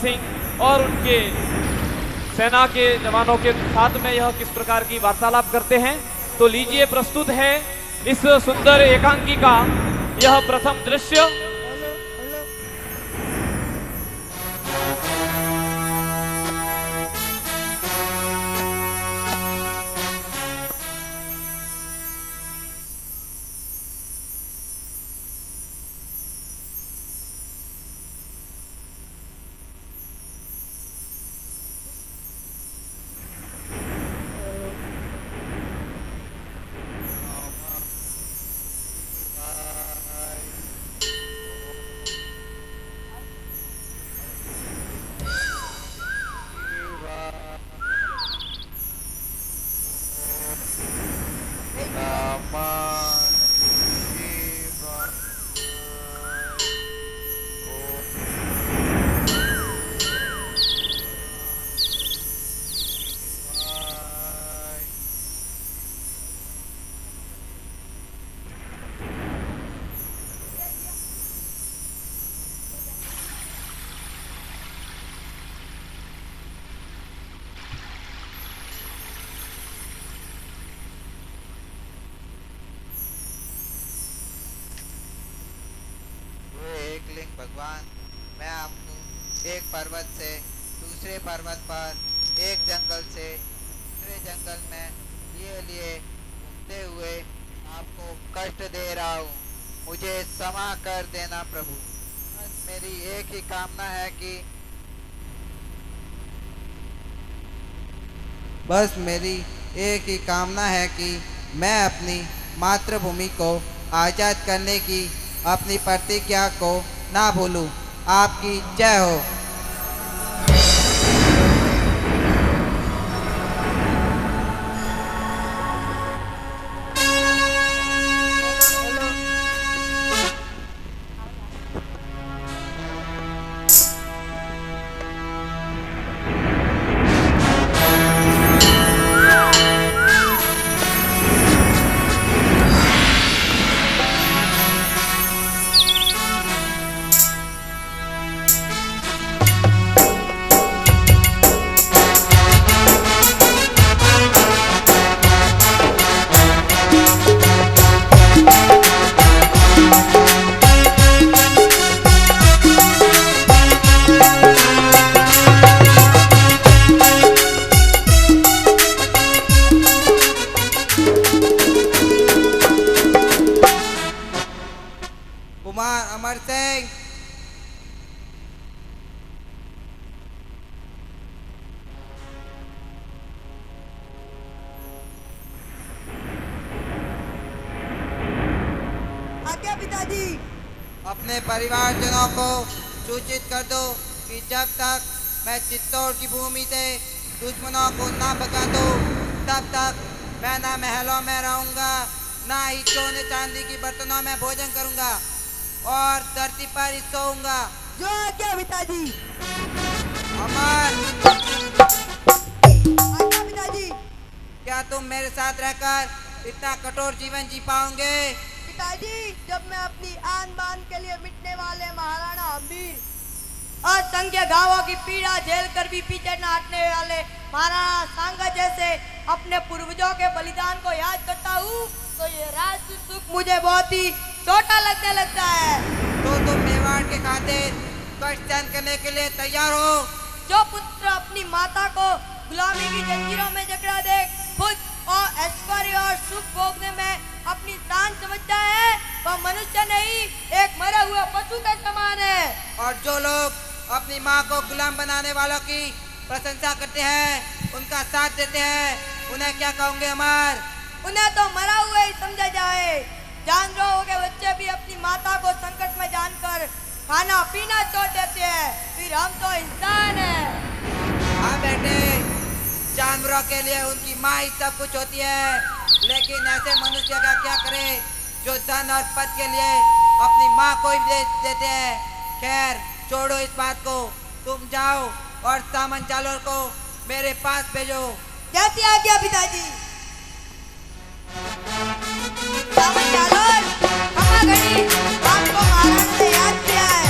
सिंह और उनके सेना के जवानों के साथ में यह किस प्रकार की वार्तालाप करते हैं। तो लीजिए, प्रस्तुत है इस सुंदर एकांकी का यह प्रथम दृश्य। भगवान, मैं आपको एक पर्वत से दूसरे पर्वत पर, एक जंगल से दूसरे जंगल में लिए घूमते हुए आपको कष्ट दे रहा हूँ। मुझे क्षमा कर देना प्रभु। बस मेरी एक ही कामना है कि मैं अपनी मातृभूमि को आज़ाद करने की अपनी प्रतिज्ञा को ना भूलूं। आपकी जय हो। कुमार अमर सिंह, आज्ञा पिताजी। अपने परिवारजनों को सूचित कर दो कि जब तक मैं चित्तौड़ की भूमि से दुश्मनों को ना भगा दूं, तब तक मैं ना महलों में रहूंगा, ना ही सोने चांदी की बर्तनों में भोजन करूंगा और धरती पर ही सोऊंगा। जो आज्ञा पिताजी। अमर, आज्ञा पिताजी। क्या तुम मेरे साथ रहकर इतना कठोर जीवन जी पाओगे? पिताजी, जब मैं अपनी आन बान के लिए मिटने वाले महाराणा हम्बीर असंख्य गांवों की पीड़ा झेल कर भी पीछे न हटने वाले महाराणा सांगा जैसे अपने पूर्वजों के बलिदान को याद करता हूँ, तो ये राष्ट्र सुख मुझे बहुत ही छोटा लगने लगता है। तो तुम मेवाड़ के खातिर कष्ट सहन करने के लिए तैयार हो? जो पुत्र अपनी माता को गुलामी की जंजीरों में जकड़ा दे, खुद और ऐश्वर्य और सुख भोगने में अपनी शान समझता है, वह मनुष्य नहीं, एक मरा हुआ पशु के समान है। और जो लोग अपनी माँ को गुलाम बनाने वालों की प्रशंसा करते हैं, उनका साथ देते हैं, उन्हें क्या कहोगे अमर? उन्हें तो मरा हुआ ही समझा जाए। जानवरों के बच्चे भी अपनी माता को संकट में जानकर खाना पीना छोड़ देते हैं, फिर हम तो इंसान हैं। हाँ बेटे, जानवरों के लिए उनकी माँ ही सब कुछ होती है, लेकिन ऐसे मनुष्य का क्या करे जो धन और पद के लिए अपनी माँ को ही दे देते हैं। खैर छोड़ो इस बात को, तुम जाओ और सामान चालोर को मेरे पास भेजो। जैसी आज्ञा पिताजी। सामान चालोर, खमा घड़ी, आपको महाराज ने याद किया है।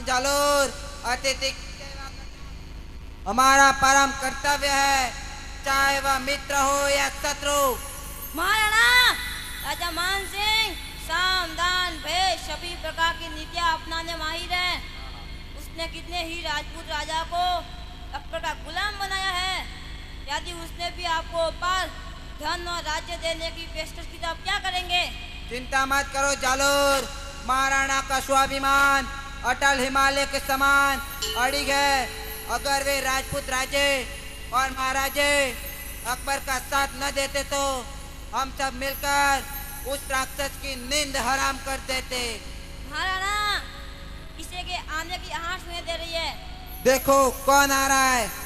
जालोर अतिथि की सेवा करना हमारा परम कर्तव्य है, चाहे वह मित्र हो या शत्रु। महाराणा, राजा मान सिंह साम दान भेद सभी प्रकार की नीतियां अपनाने माहिर है। उसने कितने ही राजपूत राजा को अकबर का गुलाम बनाया है। यदि उसने भी आपको पाल धन और राज्य देने की पेशकश की तो आप क्या करेंगे? चिंता मत करो जालोर, महाराणा का स्वाभिमान अटल हिमालय के समान अड़िग है। अगर वे राजपूत राजे और महाराजे अकबर का साथ न देते तो हम सब मिलकर उस राक्षस की नींद हराम कर देते। महाराणा, किसी के आने की आहट सुनाई दे रही है। देखो कौन आ रहा है।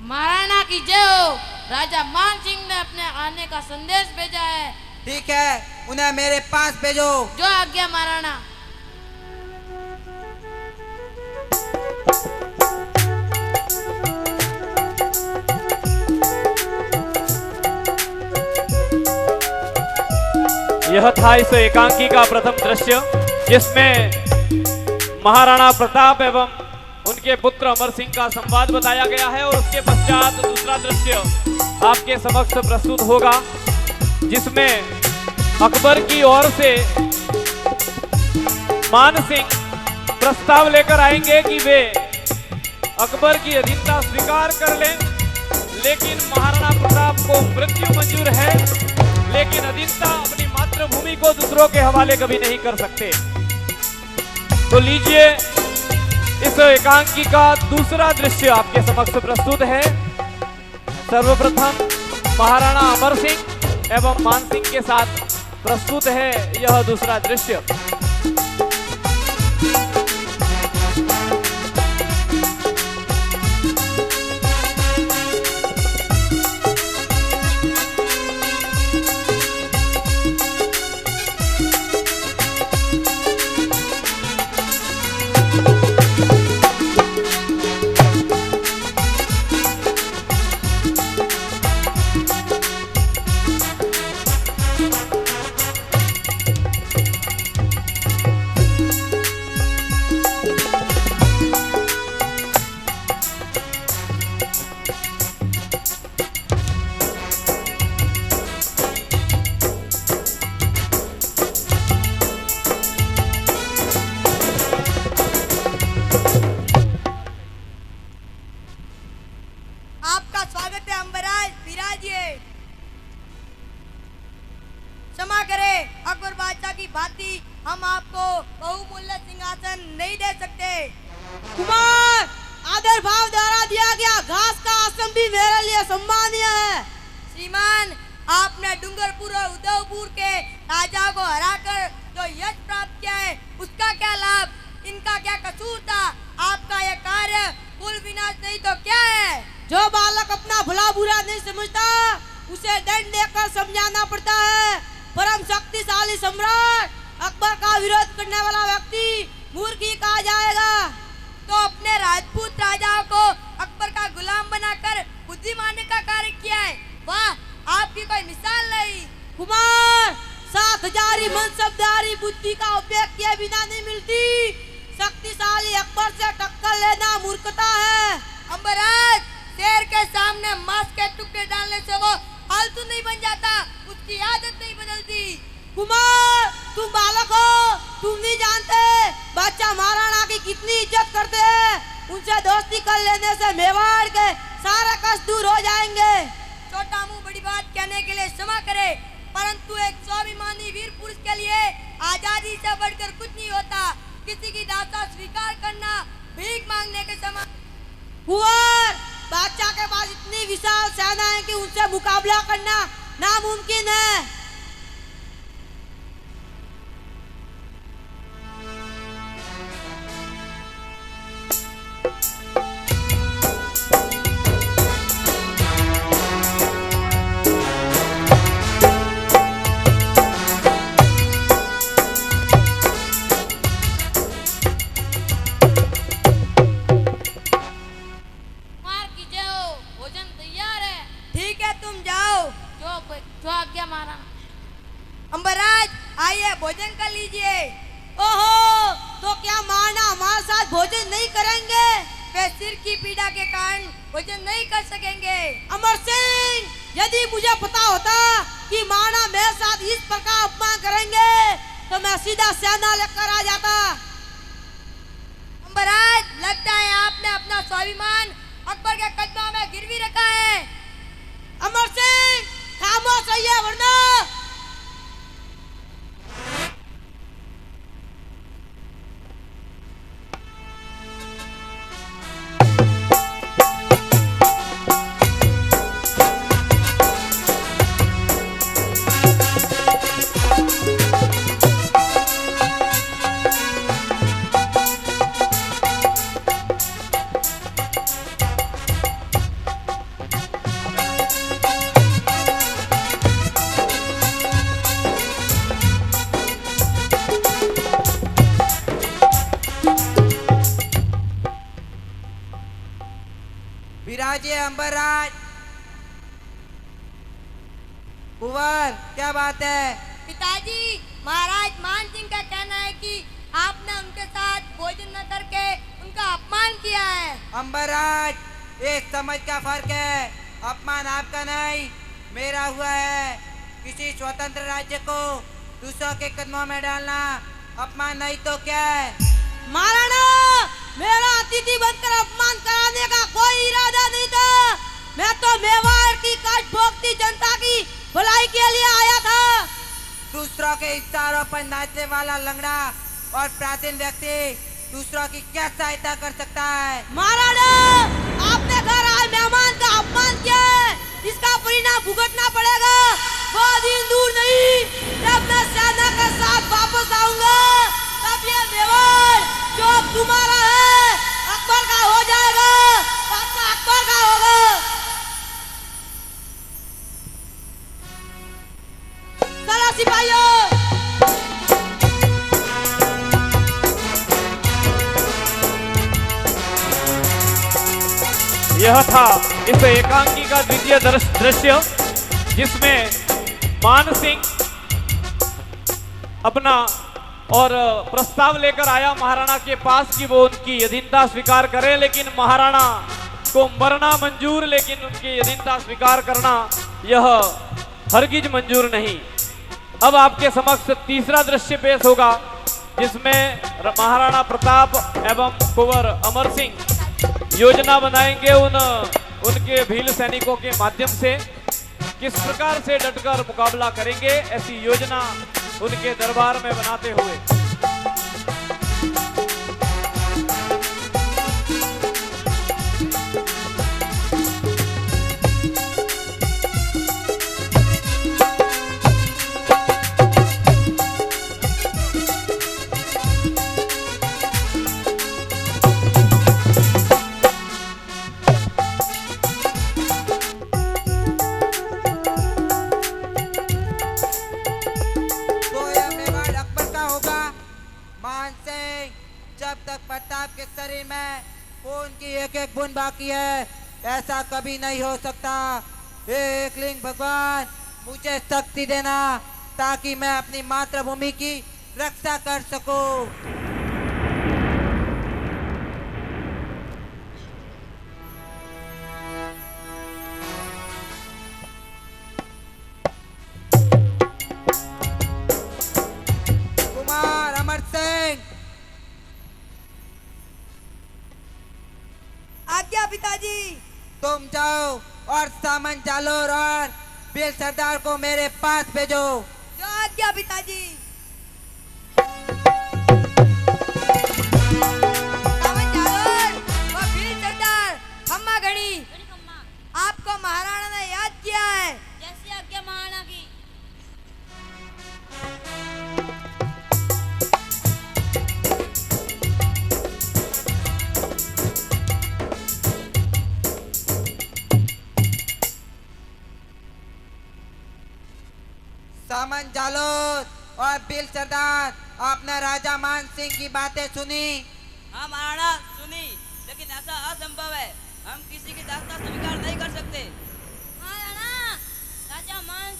महाराणा की जय हो। राजा मान सिंह ने अपने आने का संदेश भेजा है। ठीक है, उन्हें मेरे पास भेजो। जो आज्ञा महाराणा। यह था इस एकांकी का प्रथम दृश्य, जिसमें महाराणा प्रताप एवं उनके पुत्र अमर सिंह का संवाद बताया गया है। और उसके पश्चात दूसरा दृश्य आपके समक्ष प्रस्तुत होगा, जिसमें अकबर की ओर से मान सिंह प्रस्ताव लेकर आएंगे कि वे अकबर की अधीनता स्वीकार कर लें, लेकिन महाराणा प्रताप को मृत्यु मंजूर है, लेकिन अधीनता अपनी मातृभूमि को दूसरों के हवाले कभी नहीं कर सकते। तो लीजिए, इस एकांकी का दूसरा दृश्य आपके समक्ष प्रस्तुत है। सर्वप्रथम महाराणा अमर सिंह एवं मान सिंह के साथ प्रस्तुत है यह दूसरा दृश्य। आपका स्वागत है अंबराज, विराजिए। क्षमा करें, अकबर बादशाह की भांति हम आपको बहुमूल्य सिंहासन नहीं दे सकते। कुमार, आदर भाव द्वारा दिया गया घास का आसन भी मेरे लिए सम्मानीय है। श्रीमान, आपने डूंगरपुर और उदयपुर के राजा को हराकर जो यश प्राप्त किया है, उसका क्या लाभ? इनका क्या कसूर था? आपका यह कार्य कुल विनाश नहीं तो क्या है? जो बालक अपना भला बुरा नहीं समझता, उसे दंड देकर समझाना पड़ता है। परम शक्तिशाली सम्राट अकबर का विरोध करने वाला व्यक्ति मूर्ख ही कहा जाएगा। तो अपने राजपूत राजाओं को अकबर का गुलाम बनाकर बुद्धिमानी का कार्य किया है। वाह, आपकी कोई मिसाल नहीं। कुमार, 7,000 मनसबदारी बुद्धि का उपयोग किए बिना नहीं मिलती। शक्तिशाली अकबर से टक्कर लेना मूर्खता है। अंबराज, शेर के सामने मांस के टुकड़े डालने से वो फालतू नहीं बन जाता, उसकी आदत नहीं बदलती। कुमार, तुम बालक हो, तुम नहीं जानते बादशाह महाराणा की कितनी इज्जत करते हैं। उनसे दोस्ती कर लेने से मेवाड़ के सारे कष्ट दूर हो जाएंगे। छोटा मुंह बड़ी बात कहने के लिए क्षमा करे, परंतु एक स्वाभिमानी वीर पुरुष के लिए आजादी से बढ़कर कुछ नहीं होता। किसी की दाता स्वीकार करना भीख मांगने के समान। कुंवर, बादशाह के पास इतनी विशाल सेना है कि उनसे मुकाबला करना नामुमकिन है। जो आज्ञा महाराणा। अंबराज आइए भोजन कर लीजिए। ओहो, तो क्या महाराणा हमारे साथ भोजन नहीं करेंगे? वे सिर की पीड़ा के कारण भोजन नहीं कर सकेंगे। अमर सिंह, यदि मुझे पता होता कि महाराणा मेरे साथ इस प्रकार अपमान करेंगे तो मैं सीधा सेना लेकर आ जाता। अंबराज, लगता है आपने अपना स्वाभिमान अकबर के कदमों में गिरवी रखा है। अमर सिंह, खामोश रहिए वरना। विराजे अंबरराज। कुंवर, क्या बात है? पिताजी, महाराज मान सिंह का कहना है कि आपने उनके साथ भोजन न करके उनका अपमान किया है। अंबरराज, एक समझ का फर्क है। अपमान आपका नहीं, मेरा हुआ है। किसी स्वतंत्र राज्य को दूसरों के कदमों में डालना अपमान नहीं तो क्या है? महाराणा, मेरा अतिथि बनकर अपमान कराने का कोई इरादा नहीं था। मैं तो मेवाड़ की काट भोगती जनता की भलाई के लिए आया था। दूसरों के इशारों पर नाचने वाला लंगड़ा और प्राचीन व्यक्ति दूसरों की क्या सहायता कर सकता है? महाराणा, आपने घर आए मेहमान का अपमान किया है, इसका परिणाम भुगतना पड़ेगा। वो दिन दूर नहीं जब मैं सेना के साथ वापस आऊंगा, तब ये मेवाड़ जो अब तुम्हारा है अकबर का हो जाएगा। पक्का अकबर का होगा। चलो सिपाहियों। यह था इस एकांकी का द्वितीय दृश्य, जिसमें मान सिंह अपना और प्रस्ताव लेकर आया महाराणा के पास कि वो उनकी अधीनता स्वीकार करें, लेकिन महाराणा को मरना मंजूर, लेकिन उनकी अधीनता स्वीकार करना यह हरगिज मंजूर नहीं। अब आपके समक्ष तीसरा दृश्य पेश होगा, जिसमें महाराणा प्रताप एवं कुंवर अमर सिंह योजना बनाएंगे उनके भील सैनिकों के माध्यम से किस प्रकार से डटकर मुकाबला करेंगे, ऐसी योजना उनके दरबार में बनाते हुए। के शरीर में खून की एक एक बूंद बाकी है, ऐसा कभी नहीं हो सकता। एक लिंग भगवान, मुझे शक्ति देना ताकि मैं अपनी मातृभूमि की रक्षा कर सकूं। कुमार अमर सिंह। आज्ञा पिताजी। तुम जाओ और सामन जालोर और बिल सरदार को मेरे पास भेजो। जो आज्ञा पिताजी। सामन जालोर व बिल सरदार, खम्मा घड़ी, आपको महाराणा ने याद किया है। जैसी आज्ञा महाराणा की। सामन जालोर और बिल सरदार, आपने राजा मान सिंह की बातें सुनी? हाँ महाराणा, सुनी, लेकिन ऐसा असंभव है। हम किसी की दास्तान स्वीकार नहीं कर सकते। महाराणा, राजा मान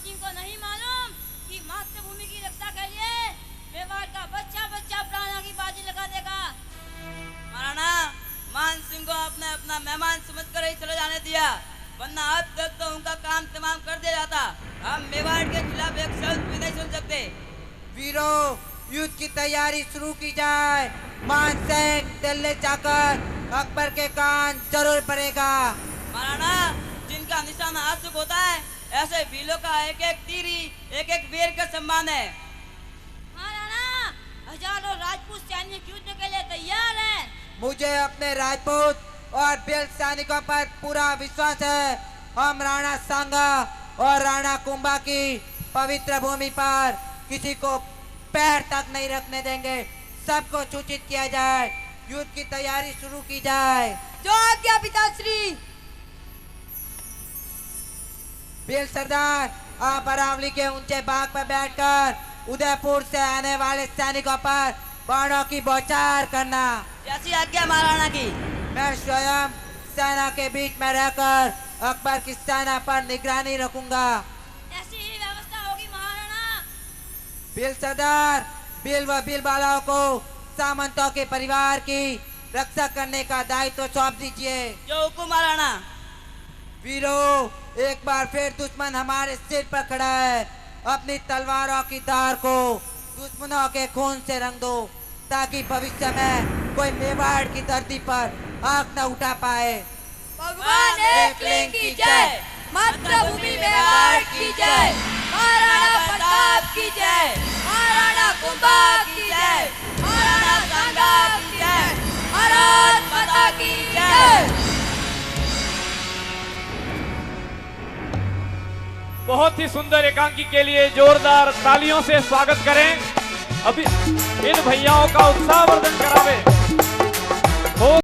वरना अब तक तो उनका काम तमाम कर दिया जाता। हम मेवाड़ के खिलाफ एक शब्द भी नहीं सुन सकते। वीरों, युद्ध की तैयारी शुरू की जाए। मान सिंह दिल्ली जाकर अकबर के कान जरूर पड़ेगा। महाराणा, जिनका निशाना आसुक होता है, ऐसे वीरों का एक एक तीरी एक एक वीर का सम्मान है। महाराणा, हजारों राजपूत सैनिक युद्ध के लिए तैयार हैं। मुझे अपने राजपूत और भील सैनिकों पर पूरा विश्वास है। हम राणा सांगा और राणा कुंभा की पवित्र भूमि पर किसी को पैर तक नहीं रखने देंगे। सबको सूचित किया जाए, युद्ध की तैयारी शुरू की जाए। जो आज्ञा पिताश्री। भील सरदार, आप अरावली के ऊंचे बाग पर बैठकर उदयपुर से आने वाले सैनिकों पर बाणों की बौछार करना। जैसी आज्ञा महाराणा की। मैं स्वयं सेना के बीच में रहकर अकबर की सेना पर निगरानी रखूंगा। ऐसी ही व्यवस्था होगी महाराणा। भील सरदार, भील व भील बालाओं को सामंतों के परिवार की रक्षा करने का दायित्व सौंप दीजिए। जो हुकुम महाराणा। वीरों, एक बार फिर दुश्मन हमारे सिर पर खड़ा है। अपनी तलवारों की धार को दुश्मनों के खून से रंग दो, ताकि भविष्य में कोई मेवाड़ की धरती पर आंख न उठा पाए। भगवान एकलिंग की जय। मातृभूमि मेवाड़ की जय। महाराणा प्रताप की जय। महाराणा कुंभा की जय। महाराणा सांगा की जय। भारत माता की जय। बहुत ही सुंदर एकांकी के लिए जोरदार तालियों से स्वागत करें। अभी इन भैयाओं का उत्साहवर्धन करावे।